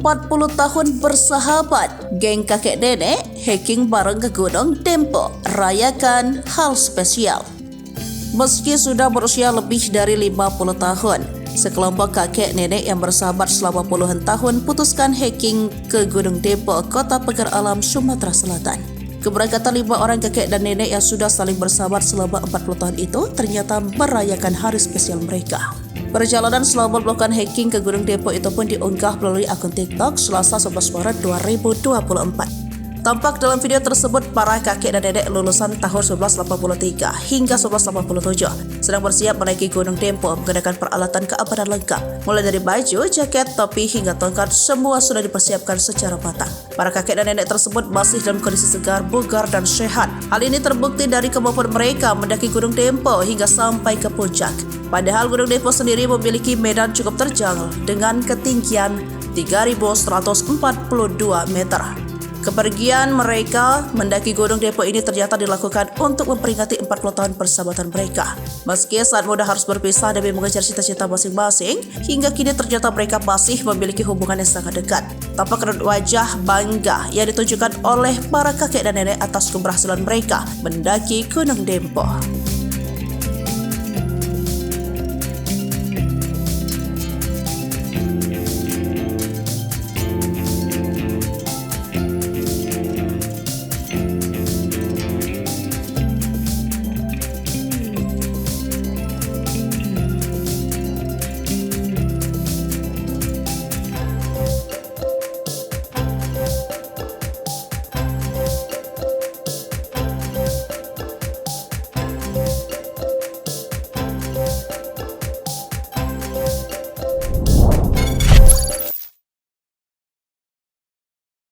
40 tahun bersahabat, geng kakek nenek hiking bareng ke Gunung Dempo, rayakan hal spesial. Meski sudah berusia lebih dari 50 tahun, sekelompok kakek nenek yang bersahabat selama puluhan tahun putuskan hiking ke Gunung Dempo, Kota Pagar Alam, Sumatera Selatan. Keberangkatan 5 orang kakek dan nenek yang sudah saling bersahabat selama 40 tahun itu ternyata merayakan hari spesial mereka. Perjalanan selama melakukan hiking ke Gunung Dempo itu pun diunggah melalui akun TikTok Selasa 11 Maret 2024. Tampak dalam video tersebut para kakek dan nenek lulusan tahun 1983 hingga 1987 sedang bersiap menaiki Gunung Dempo menggunakan peralatan keamanan lengkap. Mulai dari baju, jaket, topi hingga tongkat, semua sudah dipersiapkan secara matang. Para kakek dan nenek tersebut masih dalam kondisi segar, bugar, dan sehat. Hal ini terbukti dari kemampuan mereka mendaki Gunung Dempo hingga sampai ke puncak. Padahal Gunung Dempo sendiri memiliki medan cukup terjal dengan ketinggian 3.142 meter. Kepergian mereka mendaki Gunung Dempo ini ternyata dilakukan untuk memperingati 40 tahun persahabatan mereka. Meski saat muda harus berpisah demi mengejar cita-cita masing-masing, hingga kini ternyata mereka masih memiliki hubungan yang sangat dekat. Tampak wajah bangga yang ditunjukkan oleh para kakek dan nenek atas keberhasilan mereka mendaki Gunung Dempo.